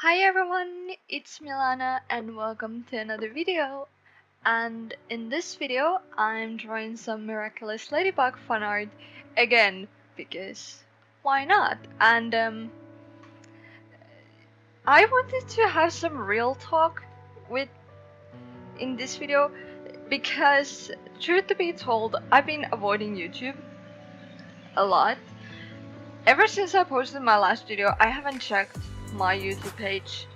Hi everyone, it's Milana and welcome to another video. And in this video, I'm drawing some Miraculous ladybug fan art again because why not? And I wanted to have some real talk with in this video because truth to be told, I've been avoiding YouTube a lot. Ever since I posted my last video, I haven't checked my YouTube page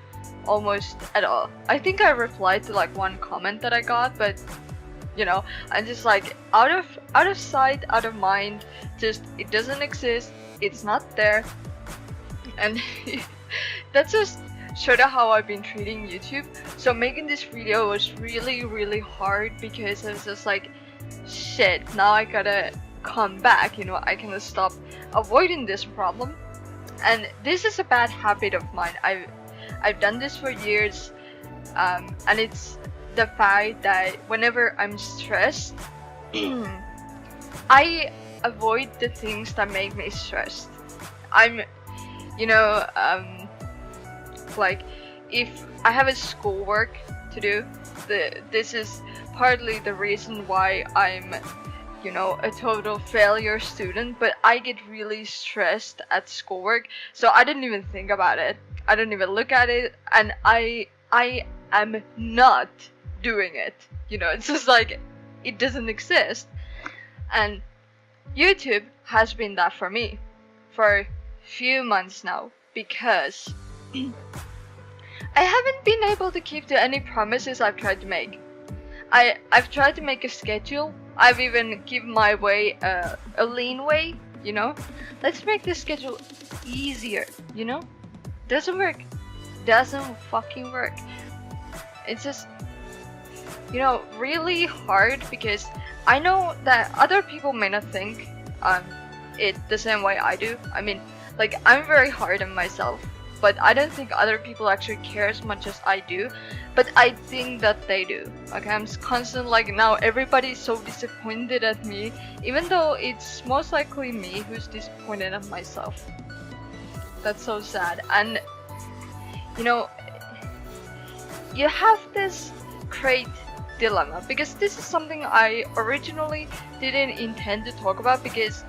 almost at all. I think I replied to like one comment that I got, but you know, I'm just like out of sight, out of mind. Just it doesn't exist. It's not there, and that's just sort of how I've been treating YouTube. So making this video was really hard because I was just like, shit. Now I gotta come back. You know, I cannot stop avoiding this problem, and this is a bad habit of mine. I've done this for years, and it's the fact that whenever I'm stressed, I avoid the things that make me stressed. I'm, you know, like if I have a schoolwork to do, this is partly the reason why I'm, you know, a total failure student, but I get really stressed at schoolwork, so I didn't even think about it. I don't even look at it, and I am not doing it. You know, it's just like it doesn't exist. And YouTube has been that for me for a few months now because I haven't been able to keep to any promises I've tried to make. I've tried to make a schedule. I've even given my way a lean way, you know. Let's make this schedule easier, you know. Doesn't work. Doesn't fucking work. It's just, you know, really hard because I know that other people may not think it the same way I do. I mean, like, I'm very hard on myself, but I don't think other people actually care as much as I do. But I think that they do. Okay, I'm just constant like, now everybody's so disappointed at me, even though it's most likely me who's disappointed at myself. That's so sad. And you know, you have this great dilemma because this is something I originally didn't intend to talk about because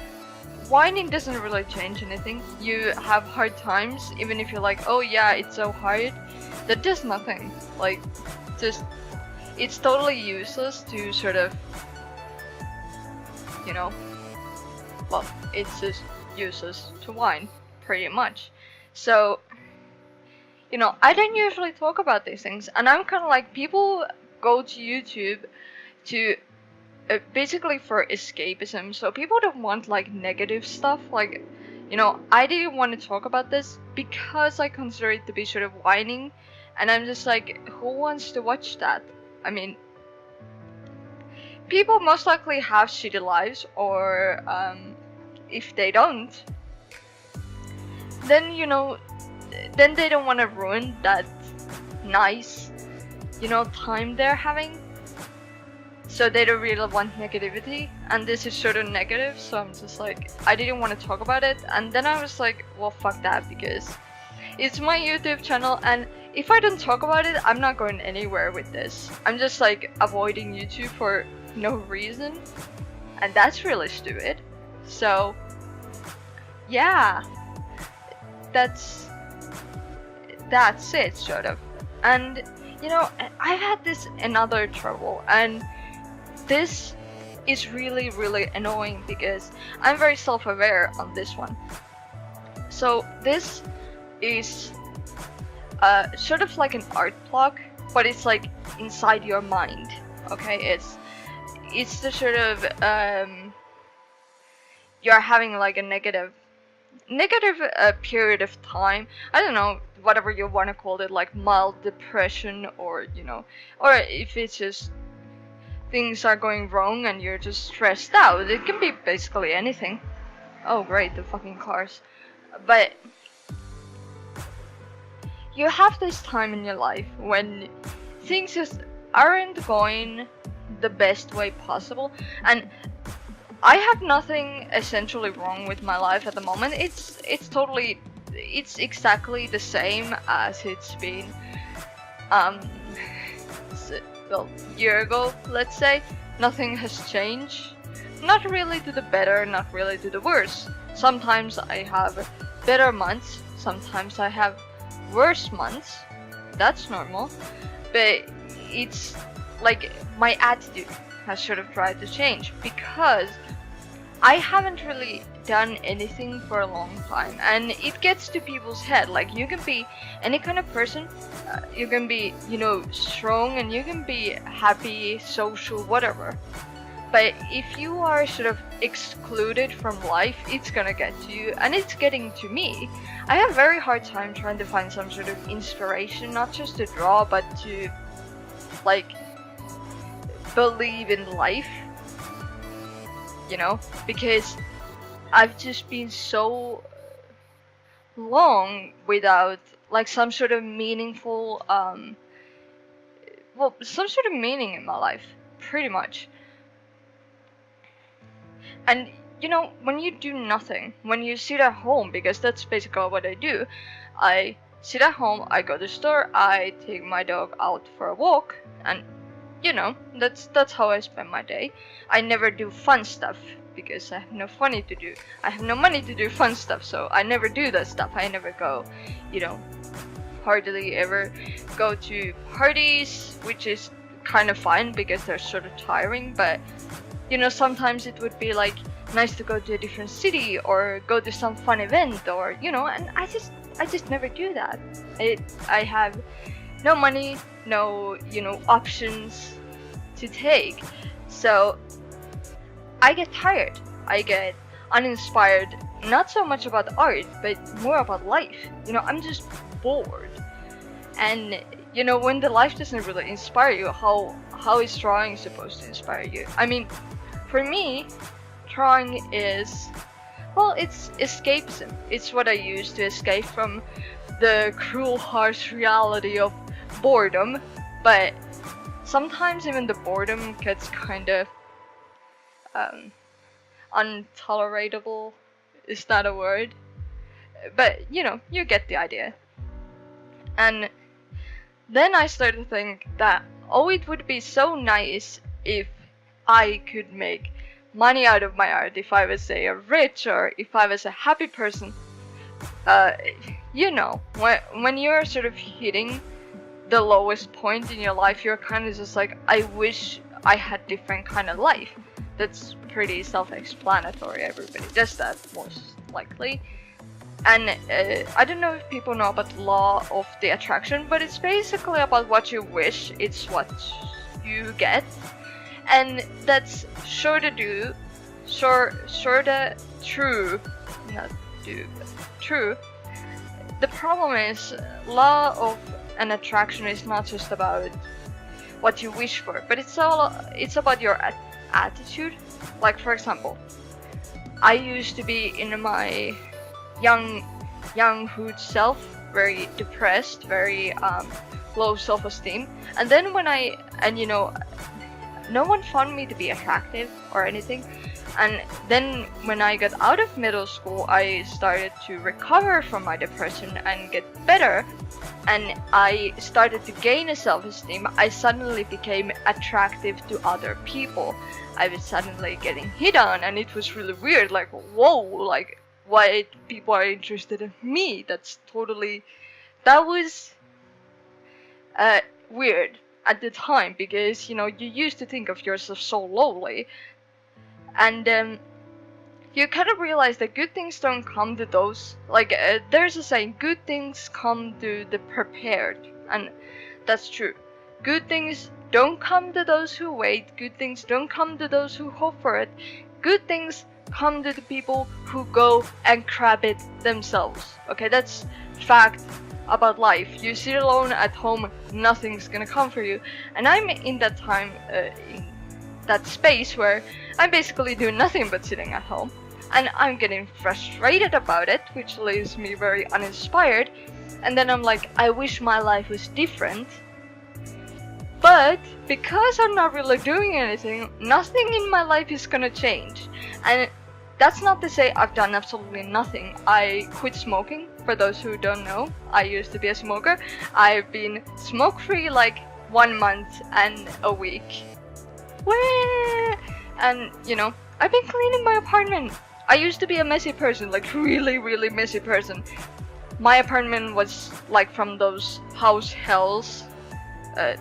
whining doesn't really change anything. You have hard times even if you're like, oh yeah, it's so hard. That does nothing. Like, just it's totally useless to sort of, you know, well, it's just useless to whine pretty much. So, you know, I don't usually talk about these things, and I'm kind of like, people go to YouTube to basically for escapism. So people don't want like negative stuff. Like, you know, I didn't want to talk about this because I consider it to be sort of whining, and I'm just like, who wants to watch that? I mean, people most likely have shitty lives, or if they don't, then, you know, then they don't want to ruin that nice, you know, time they're having. So they don't really want negativity, and this is sort of negative, so I'm just like, I didn't want to talk about it. And then I was like, well, fuck that, because it's my YouTube channel, and if I don't talk about it, I'm not going anywhere with this. I'm just like avoiding YouTube for no reason, and that's really stupid. So yeah, that's it, sort of. And you know, I've had this another trouble, and this is really annoying because I'm very self-aware on this one. So this is sort of like an art block, but it's like inside your mind. Okay, it's the sort of you're having like a negative period of time. I don't know, whatever you want to call it, like mild depression, or you know, or if it's just things are going wrong and you're just stressed out. It can be basically anything. Oh great, the fucking cars. But you have this time in your life when things just aren't going the best way possible, and I have nothing essentially wrong with my life at the moment. It's totally it's exactly the same as it's been well, year ago, let's say. Nothing has changed. Not really to the better, not really to the worse. Sometimes I have better months, sometimes I have worse months. That's normal. But it's like my attitude has sort of tried to change, because I haven't really done anything for a long time, and it gets to people's head. Like, you can be any kind of person, you can be, you know, strong, and you can be happy, social, whatever. But if you are sort of excluded from life, it's gonna get to you, and it's getting to me. I have a very hard time trying to find some sort of inspiration, not just to draw, but to, like, believe in life, you know, because I've just been so long without, like, some sort of meaningful, well, some sort of meaning in my life, pretty much. And, you know, when you do nothing, when you sit at home, because that's basically what I do, I sit at home, I go to the store, I take my dog out for a walk, and, you know, that's how I spend my day. I never do fun stuff, because I have no funny to do. I have no money to do fun stuff, so I never do that stuff. I never go, you know, hardly ever go to parties, which is kind of fun because they're sort of tiring, but, you know, sometimes it would be like nice to go to a different city or go to some fun event, or, you know, and I just never do that. I have no money, no, you know, options to take, so I get tired, I get uninspired, not so much about art, but more about life. You know, I'm just bored. And, you know, when the life doesn't really inspire you, how is drawing supposed to inspire you? I mean, for me, drawing is, well, it's escapism. It's what I use to escape from the cruel, harsh reality of boredom, but sometimes even the boredom gets kind of untolerable. Is that a word? But, you know, you get the idea. And then I started to think that, oh, it would be so nice if I could make money out of my art, if I was, say, a rich, or if I was a happy person. You know, when you're sort of hitting the lowest point in your life, you're kind of just like, I wish I had different kind of life. That's pretty self-explanatory. Everybody does that, most likely. And I don't know if people know about the law of the attraction, but it's basically about what you wish, it's what you get. And that's sure to true, not do, but true. The problem is, law of an attraction is not just about what you wish for, but it's about your attitude. Like, for example, I used to be in my younghood self, very depressed, very low self-esteem, and then you know, no one found me to be attractive or anything. And then when I got out of middle school, I started to recover from my depression and get better, and I started to gain a self-esteem. I suddenly became attractive to other people. I was suddenly getting hit on, and it was really weird, like, whoa, like, why people are interested in me? That was weird at the time, because, you know, you used to think of yourself so lowly, and you kind of realize that good things don't come to those, like, there's a saying, good things come to the prepared, and that's true. Good things don't come to those who wait, good things don't come to those who hope for it, good things come to the people who go and grab it themselves. Okay, that's fact about life. You sit alone at home, nothing's gonna come for you. And I'm in that time, in that space where I'm basically doing nothing but sitting at home, and I'm getting frustrated about it, which leaves me very uninspired. And then I'm like, I wish my life was different, but because I'm not really doing anything, nothing in my life is gonna change. And that's not to say I've done absolutely nothing. I quit smoking. For those who don't know, I used to be a smoker. I've been smoke-free like 1 month and a week. Whee! And you know, I've been cleaning my apartment. I used to be a messy person, like really messy person. My apartment was like from those house hells,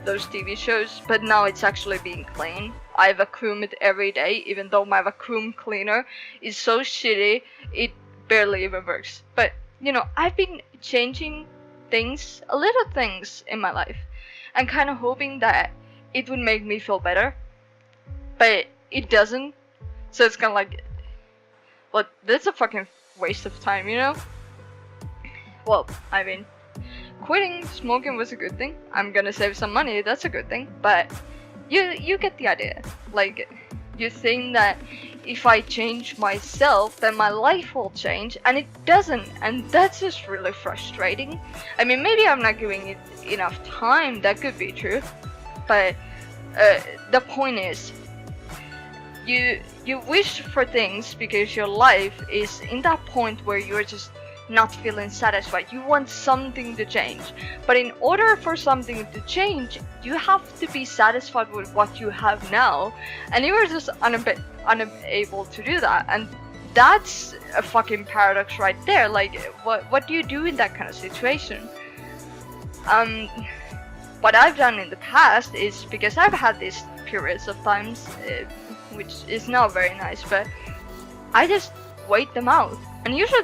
those TV shows, but now it's actually being clean. I vacuum it every day, even though my vacuum cleaner is so shitty, it barely even works. But you know, I've been changing things, little things in my life, and kind of hoping that it would make me feel better, but it doesn't. So it's kind of like, well, that's a fucking waste of time, you know? Well, I mean, quitting smoking was a good thing. I'm gonna save some money, that's a good thing. But you get the idea. Like, you think that if I change myself, then my life will change, and it doesn't, and that's just really frustrating. I mean, maybe I'm not giving it enough time, that could be true. But the point is, you wish for things because your life is in that point where you're just not feeling satisfied. You want something to change, but in order for something to change, you have to be satisfied with what you have now, and you are just unable to do that. And that's a fucking paradox right there. Like, what do you do in that kind of situation? What I've done in the past is, because I've had these periods of times, which is not very nice, but I just wait them out, and usually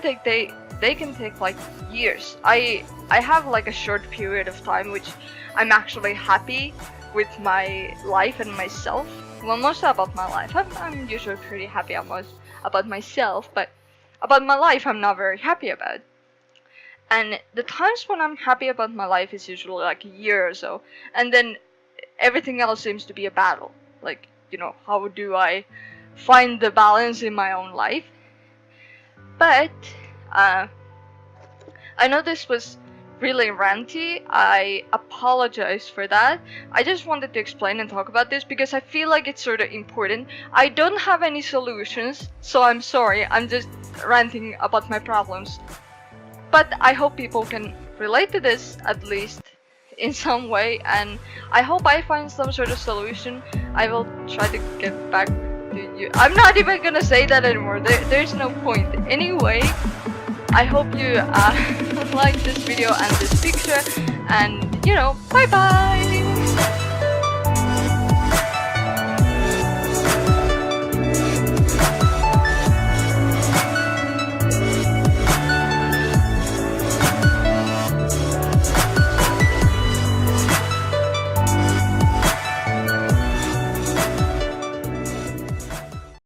they can take like years. I have like a short period of time which I'm actually happy with my life and myself. Well, mostly about my life. I'm usually pretty happy about myself, but about my life I'm not very happy about. And the times when I'm happy about my life is usually like a year or so, and then everything else seems to be a battle. Like, you know, how do I find the balance in my own life? But I know this was really ranty. I apologize for that. I just wanted to explain and talk about this because I feel like it's sort of important. I don't have any solutions, so I'm sorry. I'm just ranting about my problems. But I hope people can relate to this, at least in some way, and I hope I find some sort of solution. I will try to get back to you. I'm not even gonna say that anymore. There's no point. Anyway, I hope you like this video and this picture, and you know, bye bye!